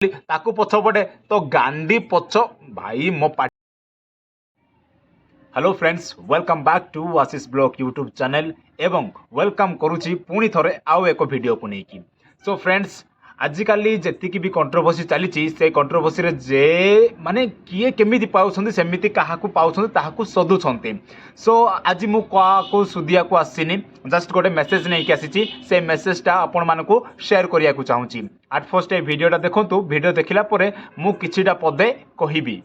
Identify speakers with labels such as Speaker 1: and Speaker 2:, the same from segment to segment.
Speaker 1: ताकू पछपटे तो गांडी पछ भाई मो hello friends welcome back to Ashish blog YouTube channel एवं वेलकम करुच्ची पुणी थरे आउ एक वीडियो को लेकिन सो फ्रेंड्स आजिकल जी भी कंट्रोवर्सी चली से कंट्रोवर्सी जे माने किए केमी पाऊँ सेमती क्या पाऊँ सदुंट सो आज मुझे सुधिया को आसनी जस्ट गोटे मेसेज नहीं आसी से मेसेजटा आपण मानक शेयर करने को चाहूँगी एट फर्स्ट ये वीडियोटा देखूँ वीडियो देखला मुझे पदे कहबी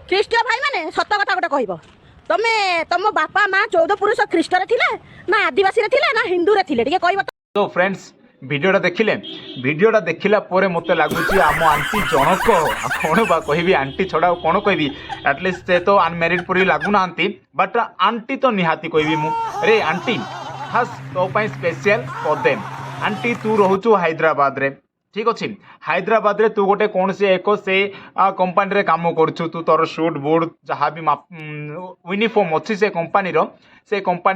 Speaker 2: ख्रीष्टीय भाई माने सत कथा गोटे कहब तमे तुम बापा माँ 14 पुरुष ख्रीष्ट रे थिले ना आदिवासी रे थिले ना हिंदू रे थिले टिके कहब
Speaker 1: तो फ्रेंड्स वीडियोटा देखला मत लगुच आम आंटी जनक कौन बा कहबी आंटी छड़ा कौन कहबी एटलिस्ट से तो अनमेरिड परी लगुना बट आंटी तो निहाती कहबी मुझे आंटी खास तो स्पेशल पदे आंटी तू रोचु हैदराबाद रे ठीक अच्छे हैदराबाद रे तू गोटे कौन से एक से कंपानी रे काम करछु तू तोर सूट बूट जहाँ भी यूनिफॉर्म अच्छी से कंपानी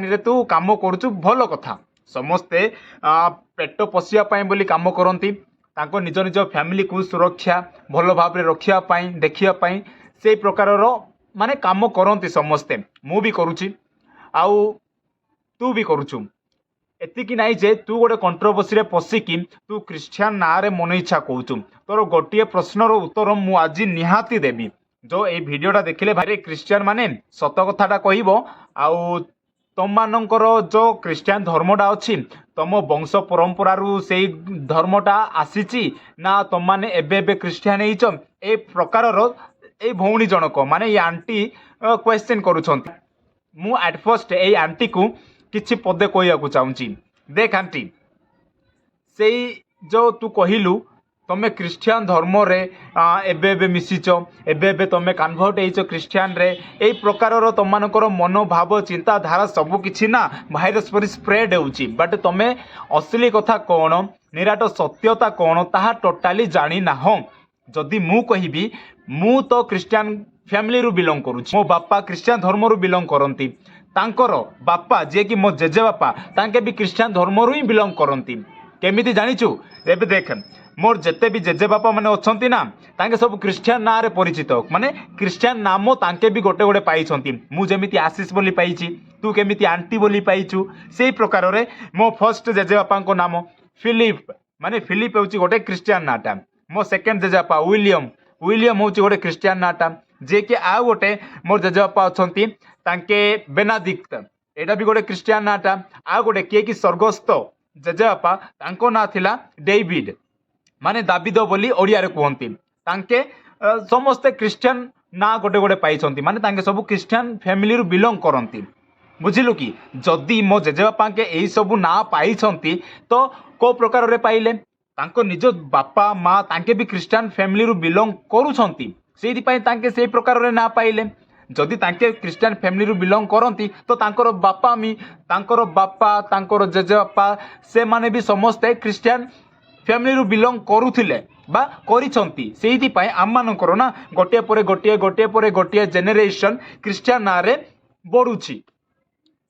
Speaker 1: रे तू काम करछु भल कथा समस्ते पेट पोषिया बोली काम करती निज निज फैमिली को सुरक्षा भल भाव में रखापी देखापी से प्रकार माने काम करती समस्ते मु भी करुच्ची आउ तू भी करुचु एतिकी नाई जे तू गोटे कंट्रोवर्सी रे पशिकी तू क्रिश्चियन ना रे मन इच्छा कहूँ तोर गोटे प्रश्नर उत्तर मु आज निहाती देवी जो ये वीडियोटा देखिले भाई क्रिश्चियन माने सत कथाटा कहब आउ तुम मानकर जो क्रिश्चियन धर्मटा अच्छी तुम वंश परंपरा से धर्मटा आसी ना तुम मैंने एबे क्रिश्चियन ए प्रकार ए भौणी जनक माने ये आंटी क्वेश्चन करुछंती मु एट फर्स्ट ए आंटी को किछि पदे कहू चाहूँगी देख आंटी से जो तू कहलु तुम क्रिश्चियन धर्म रे एबे मिशिच एबे तुम कन्वर्ट हो क्रिश्चियन रे ए प्रकार तुम मानकर मनोभाव चिंताधारा सबू किछि ना भाइरस पर स्प्रेड होउची बट तुम असली कथा कौन निराट सत्यता कौन ताहा टोटाली जानी ना हो जदि मु कहबी मु तो क्रिश्चियन फैमिली रु बिलोंग करुछि मो बापा क्रिश्चियन धर्म रु बिलोंग करंती तांकर बापा जे कि मो जेजे बापा तांके भी क्रिश्चियन धर्म रु ही बिलोंग करंती केमिति जानिचु एबे देख मोर जेते भी जेजे बापा माने अछंती ना तांके सब क्रिश्चियन ना रे परिचित माने क्रिश्चियन नाम तांके भी गोटे गोटे पाइछंती मु जेमिति आशीष बोली पाइछि तू केमिति आंटी बोली पाइछु सेही प्रकार रे मो फर्स्ट जेजे बापा को नाम फिलिप माने फिलिप होछि गोटे क्रिश्चियन नाटा मो सेकंड जेजे बापा विलियम होछि गोटे क्रिश्चियन नाटा जे कि आ गोटे मोर जेजे बापा अछंती तांके बेनादिक्त एटा भी गोटे क्रिश्चियन नाटा आ गोटे किए कि स्वर्गस्थ जेजे बापा तांको ना थिला डेविड माने दाविद बोली ओडिया रे कहंती तांके समस्ते क्रिश्चियन ना गोटे गोटे पाइछंती माने तांके सब क्रिश्चियन फैमिली रु बिलोंग करंती बुझिलु कि जदि मो जेजे बापा के एई सब ना पाइछंती तो को प्रकार रे पाइले तांको निज बापा माँ तांके भी क्रिश्चियन फैमिली रु बिलोंग करूछंती सेहि पई तांके सेही प्रकार रे ना पाइले जदि तांके क्रिश्चियन फैमिली रु बिलोंग करंती तो तांकर बापा तांकर जेजे बापा से माने भी समस्ते क्रिश्चियन फैमिली रु बिलोंग करुथिले बा करिसंती सेहि पई आम मानकर ना गोटे परे गोटे जेनेरेशन क्रिश्चियन ना रे बढुछि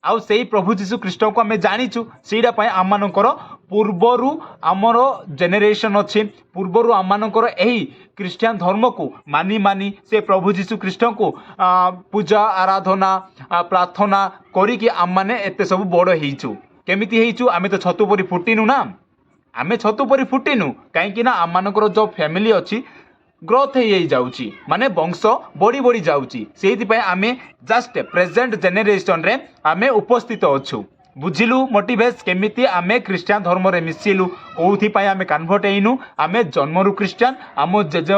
Speaker 1: आउ सेही प्रभु जीशु ख्रीष्ट को आम जाचु से आम मानकर पूर्वर आमर जेनेरेशन अच्छी पूर्वर आम मानकर यही क्रिश्चियन धर्म को मानी से प्रभु जीशु ख्रीष्ट को पूजा आराधना प्रार्थना करिकी आम मैंने एत सब बड़ होइछु केमिति होइछु आमे तो छतु परी फुटिनु ना आमे छतु परी फुटिनु कहीं ना आम मानकर जो फैमिली अच्छी ग्रोथ हो जाउची माने वंश बढ़ी बढ़ी जाउची सेहि पई आमे जस्ट प्रेजेंट जेनेरेशन रे आमे उपस्थित अच्छु बुझिलु मोटिवेस केमिति आमे क्रिश्चियन धर्म रे मिसिलु कोउथि पई आमे कन्वर्ट हेइनु आमे जन्मरु क्रिश्चियन आमो जेजे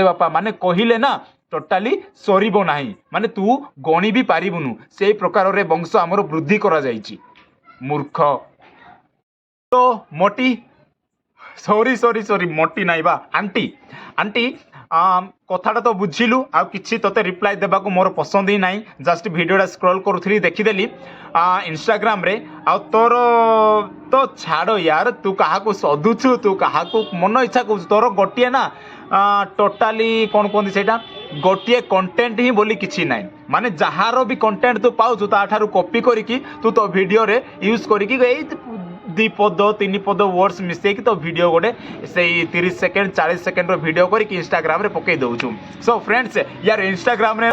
Speaker 1: बापा माने कहिले ना टोटाली सरीबो नाही माने तू गणी भी पारिबुनु सेही प्रकार रे वंश हमर वृद्धि करा जाईची मूर्ख तो मोटी सॉरी मोटी नाई बा आंटी कथाटा तो बुझिलु आ किछि तोते रिप्लाई देबा को मोर पसंद ही नाही जस्ट वीडियोटा स्क्रॉल करूथली देखिदेली इंस्टाग्राम रे आ तोर तो छाड़ो यार तू कहा को सदुछु तू कहा को मन इच्छा कहू तोर गोटिए ना टोटाली कौन कहते सेटा गोटे कंटेंट ही बोली किसी ना माने जहार भी कंटेंट तू पाऊ ता ठारू कॉपी करिकी तू तो वीडियो रे यूज करिकी दी पद 3 पद वर्ड्स मिसेक तो वीडियो गोटे से 30 सेकेंड 40 सेकेंड वीडियो करके इंस्टाग्राम रे पकई दउछु। सो फ्रेंड्स यार इंस्टाग्राम रे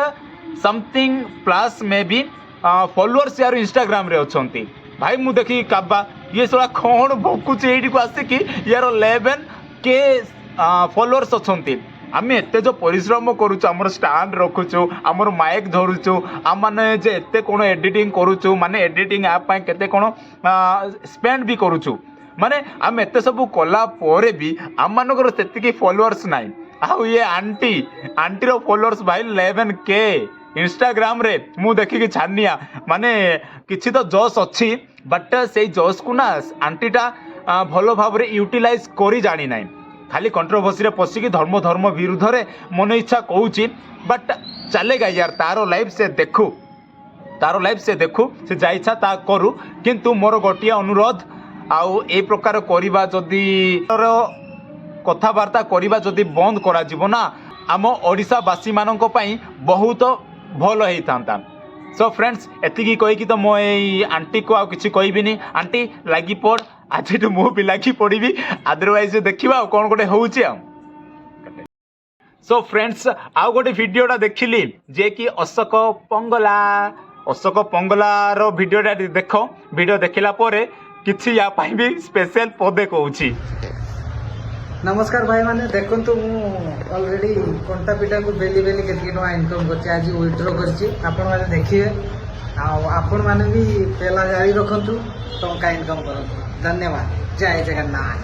Speaker 1: समथिंग प्लस में भी फॉलोअर्स यार इंस्टाग्राम रे अछंती भाई मु देखी काबा ये सला कौन भोकुचे एठी को आसे कि यार 11K फॉलोअर्स अछंती। आम एत जो परिश्रम करुचु आमर स्टांड रखुचु आमर माइक धरुचु आम मैंने जे एत कौन एडिटिंग करुचु माने एडिटिंग ऐप केते कौन स्पेंड भी करुचु माने आम एत सब कला पोरे भी आम मानकर सेतिकी फॉलोअर्स नाइ। आउ ये आंटी रो फॉलोअर्स भाई 11K इंस्टाग्राम रे मु देखिकी छानिया माने किछि तो जोश अच्छी बट से जोश को ना आंटीटा भल भाव यूटिलाइज करी जानी नाइ खाली कंट्रोवर्सी पशिकी धर्म विरुद्ध रे मन इच्छा कहूँ बट चलेगा यार तारो लाइफ से देखू से जा इच्छा ता करू किंतु मोर गोटे अनुरोध आउ ए प्रकार करिबा जदि कथबार्ता करिबा जदि बंद करा जिवो ना आम ओडिशावासी मानक पई बहुत भल होता। सो फ्रेंड्स एतिकी कहीकि तो मो आंटी को आ किसी कहबिनी आंटी लगी पड़ आज मु भी लगी पड़ी अदरवाइज देखा कौन गोटे हूँ। सो फ्रेंड्स आउ गोटे वीडियोटा देखिली जे कि अशोक पंगला रो वीडियोटा देख वीडियो देखला परे किछि या पाई भी स्पेशल पदे कहूँ।
Speaker 3: नमस्कार भाई माने देखंतु मु ऑलरेडी कंटा पिटा को बेली बेली केतकी नो इनकम करछि आज विथड्रॉ करछि आपण माने देखिए आपण माने भी पेला जारी रखंतु टंका इनकम करंतु। धन्यवाद। जय जगन्नाथ।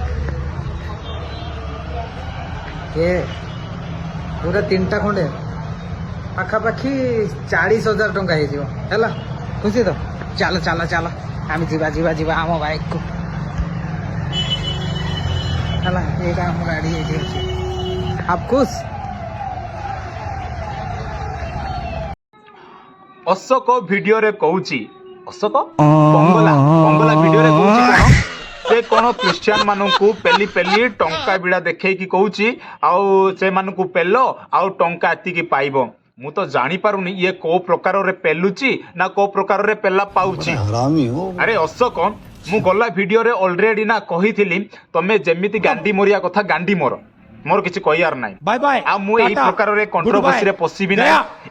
Speaker 3: ये पूरा 3टा खंडे पाखापाखी 40,000 टंका हे जिवो हैला खुशी तो चलो चलो चलो आम जीवा आम बाइक को हला ये काम गाड़ी है आप खुश।
Speaker 1: अशोक वीडियो रे कहूची अशोक पंगला वीडियो रे कहूची से कौन क्रिश्चियन मानू पेली पेली टंका बिड़ा देखे कि कहूची आउ से मानू पेलो आउ टंका एतिकी पाइबो मु तो जानी पारुनी ये को प्रकार रे पेलुची ना को प्रकार रे पेला पाउची। अरे अशोक मु गला वीडियो रे ऑलरेडी ना कही तमे जेमिति गांडी मोरिया कथा गांडी मोर किसी कहयार नाइ बाय बाय आ मु एई प्रकार रे कंट्रोवर्सी रे पसिबी ना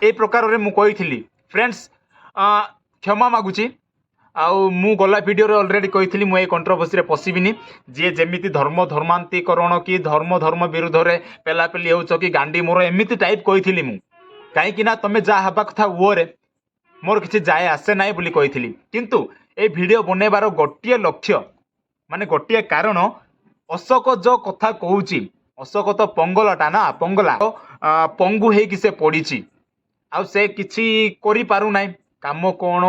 Speaker 1: एई प्रकार रे मु कहिथिली। फ्रेंड्स क्षमा मागुची आउ मु गला वीडियो रे ऑलरेडी कही मु ए कंट्रोवर्सी रे पसिबिनी जे जेमिति धर्मांतरीकरण कि धर्म विरुद्ध रे पेला पेली होउछ कि गांडी मोर एमिति टाइप कही मु कहीं कि ना तमे जा हबा कथा वो रे मोर किसी जाए आसे नाइ बोली कही किंतु ए वीडियो बनैबार गोटे लक्ष्य माने गोटे कारण अशोक जो कथा कहूची अशोक तो पंगलाटा ना पंगला पंगु हे कि से पड़ी आउ से किछि करि पारु नाइ काम कौन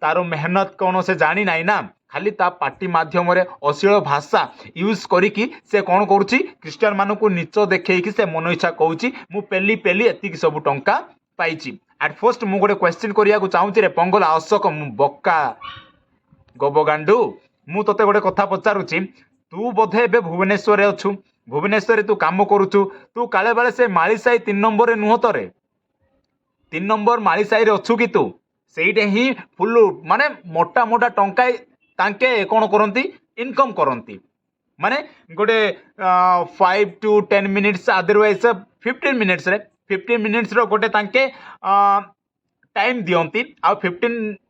Speaker 1: तार मेहनत कौन से जानी नाइ ना खाली ता पार्टी माध्यम रे अश्लील भाषा यूज करिकी से कौन करुची क्रिश्चियन मानू को नीच देखैकी से मन इच्छा कहूची मु पेली पेली एतिकी सब टंका पाइची। एट फर्स्ट मु गोटे क्वेश्चन करिया को चाहूची रे पंगला अशोक मु बक्का गोबगांडू मु तोते गोटे कथा पचारुची तू बोधे एबे भुवनेश्वर अच्छु भुवनेश्वर तू काम करुचु तू काले बाले से मालीसाई 3 नंबर नुह तरे 3 नंबर मालीसाई रे अच्छु कि तू सेइटे ही फुल माने मोटा मोटा टंका तांके कौन करती इनकम करती माने गोटे 5 to 10 मिनिट्स अदरवाइज 15 मिनिट्स रे 15 मिनिट्स रो गोटे तांके टाइम दियंती आ 15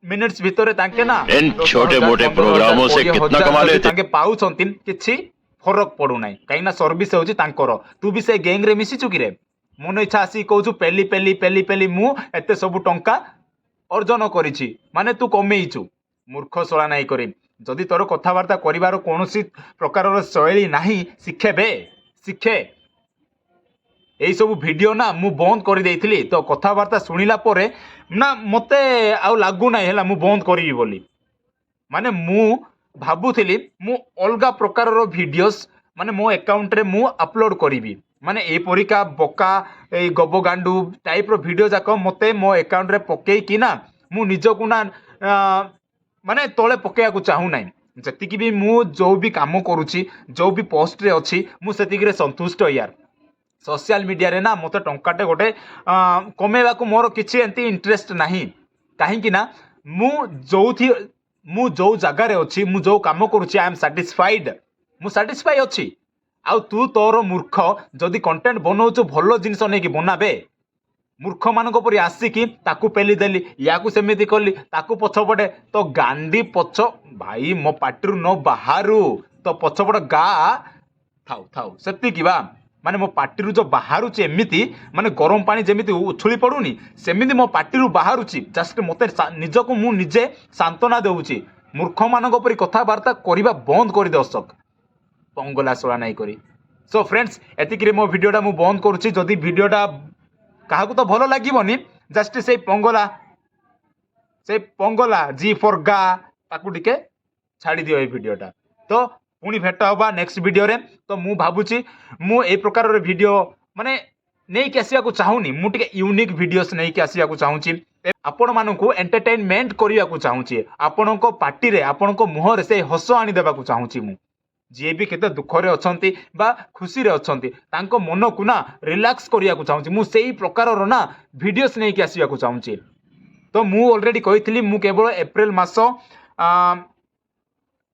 Speaker 1: मिनिट्स भितर तांके ना
Speaker 4: इन छोटे मोटे प्रोग्रामों से कितना कमा लेते
Speaker 1: तांके पाउछंती किछि फरक पड़ू नाही काई ना सर्विस होची तांकर तू भी से गैंग रे मिसी चुकी रे मन इच्छा आसी कहू पेली पेली पेली पेली मु एते सब टंका अर्जन करिछि माने तू कमेइछु मूर्ख शोला नाई करी जदि तोर कथबार्ता करिवार कोनोसी प्रकार शैली नाही शिखे यही सब वीडियो ना मु बंद कर देइथिली तो कथबार्ता सुनिला परे ना मते आउ लागु नाही हैला मु बंद करिवि बोली माने मु भाबुथिली मु अलगा प्रकार रो वीडियोस माने मो अकाउंट रे मु अपलोड करिवि माने ए परिका बका ए गबगांडू टाइप रो वीडियो जाक मते मो अकाउंट रे पकेई कि ना मु निजको ना माने तोले पकेया को चाहू नाही जतिकी भी मु जो भी काम करूची जो भी पोस्ट रे अछि मु सेतिकी रे संतुष्ट यार सोशल मीडिया रे ना मते टंकाटे गोटे कमेवा को मोर किछि एंती इंटरेस्ट नाही काहे कि ना मु जोथि ମୁଁ ଯେଉଁ ଜାଗାରେ ଅଛି ମୁଁ ଯେଉଁ କାମ କରୁଛି ଆଇ ଏମ୍ ସାଟିସ୍ଫାଇଡ୍ ମୁଁ ସାଟିସ୍ଫାଇ ଅଛି ଆଉ ତୁ ତୋର ମୂର୍ଖ ଯଦି କଣ୍ଟେଣ୍ଟ ବନଉଛୁ ଭଲ ଜିନିଷ ନେଇକି ବନାବେ ମୂର୍ଖମାନଙ୍କ ପରି ଆସିକି ତାକୁ ପେଲି ଦେଲି ୟାକୁ ସେମିତି କଲି ତାକୁ ପଛପଟେ ତ ଗାଣ୍ଡି ପଛ ଭାଇ ମୋ ପାଟିରୁ ନ ବାହାରୁ ତ ପଛପଟେ ଗା ଥାଉ ଥାଉ ସେତିକି ବା ମାନେ ମୋ ପାଟିରୁ ଯେଉଁ ବାହାରୁଛି ଏମିତି ମାନେ ଗରମ ପାଣି ଯେମିତି ଉଛୁଳି ପଡ଼ୁନି ସେମିତି ମୋ ପାଟିରୁ ବାହାରୁଛି ଜଷ୍ଟ ମୋତେ ନିଜକୁ ମୁଁ ନିଜେ ସାନ୍ତ୍ୱନା ଦେଉଛି ମୂର୍ଖମାନଙ୍କ ପରି କଥାବାର୍ତ୍ତା କରିବା ବନ୍ଦ କରିଦେ ଅଶୋକ ପଙ୍ଗଲା ଶୋଳା ନାଇଁ କରି ସୋ ଫ୍ରେଣ୍ଡସ୍ ଏତିକିରେ ମୋ ଭିଡ଼ିଓଟା ମୁଁ ବନ୍ଦ କରୁଛି ଯଦି ଭିଡ଼ିଓଟା କାହାକୁ ତ ଭଲ ଲାଗିବନି ଜଷ୍ଟ ସେଇ ପଙ୍ଗଲା ଜି ଫର୍ ଗା ତାକୁ ଟିକେ ଛାଡ଼ି ଦିଅ ଏଇ ଭିଡ଼ିଓଟା ତ ପୁଣି ଭେଟ ହେବା ନେକ୍ସଟ ଭିଡ଼ିଓରେ ତ ମୁଁ ଭାବୁଛି ମୁଁ ଏଇ ପ୍ରକାରର ଭିଡ଼ିଓ ମାନେ ନେଇକି ଆସିବାକୁ ଚାହୁଁନି ମୁଁ ଟିକେ ୟୁନିକ୍ ଭିଡ଼ିଓସ୍ ନେଇକି ଆସିବାକୁ ଚାହୁଁଛି ଆପଣମାନଙ୍କୁ ଏଣ୍ଟରଟେନମେଣ୍ଟ କରିବାକୁ ଚାହୁଁଛି ଆପଣଙ୍କ ପାଟିରେ ଆପଣଙ୍କ ମୁହଁରେ ସେଇ ହସ ଆଣିଦେବାକୁ ଚାହୁଁଛି ମୁଁ ଯିଏ ବି କେତେ ଦୁଃଖରେ ଅଛନ୍ତି ବା ଖୁସିରେ ଅଛନ୍ତି ତାଙ୍କ ମନକୁ ନା ରିଲାକ୍ସ କରିବାକୁ ଚାହୁଁଛି ମୁଁ ସେଇ ପ୍ରକାରର ନା ଭିଡ଼ିଓସ୍ ନେଇକି ଆସିବାକୁ ଚାହୁଁଛି ତ ମୁଁ ଅଲରେଡ଼ି କହିଥିଲି ମୁଁ କେବଳ ଏପ୍ରିଲ ମାସ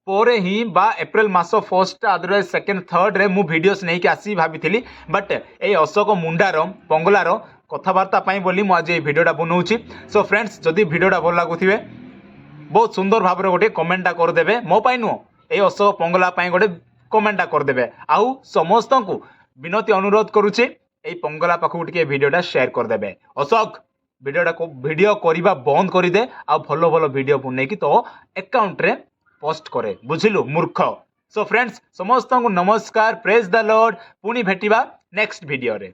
Speaker 1: ପରେ ହିଁ ବା ଏପ୍ରିଲ ମାସ ଫର୍ଷ୍ଟ ଅଦରୱାଇଜ୍ ସେକେଣ୍ଡ ଥର୍ଡ଼ରେ ମୁଁ ଭିଡ଼ିଓସ୍ ନେଇକି ଆସିବି ଭାବିଥିଲି ବଟ୍ ଏଇ ଅଶୋକ ମୁଣ୍ଡାର ପଙ୍ଗଲାର କଥାବାର୍ତ୍ତା ପାଇଁ ବୋଲି ମୁଁ ଆଜି ଏଇ ଭିଡ଼ିଓଟା ବନଉଛି ସୋ ଫ୍ରେଣ୍ଡସ୍ ଯଦି ଭିଡ଼ିଓଟା ଭଲ ଲାଗୁଥିବେ ବହୁତ ସୁନ୍ଦର ଭାବରେ ଗୋଟେ କମେଣ୍ଟଟା କରିଦେବେ ମୋ ପାଇଁ ନୁହଁ এই ଅଶୋକ ପଙ୍ଗଲା ପାଇଁ ଗୋଟେ କମେଣ୍ଟଟା କରିଦେବେ ଆଉ ସମସ୍ତଙ୍କୁ ବିନତି ଅନୁରୋଧ କରୁଛି ଏଇ ପଙ୍ଗଲା ପାଖକୁ ଟିକେ ଭିଡ଼ିଓଟା ସେୟାର କରିଦେବେ ଅଶୋକ ଭିଡ଼ିଓ କରିବା ବନ୍ଦ କରିଦେ ଆଉ ଭଲ ଭଲ ଭିଡ଼ିଓ ବନେଇକି ତୋ ଆକାଉଣ୍ଟରେ ପୋଷ୍ଟ କରେ ବୁଝିଲୁ ମୂର୍ଖ ସୋ ଫ୍ରେଣ୍ଡସ୍ ସମସ୍ତଙ୍କୁ ନମସ୍କାର ପ୍ରେଜ୍ ଦ ଲର୍ଡ ପୁଣି ଭେଟିବା ନେକ୍ସଟ ଭିଡ଼ିଓରେ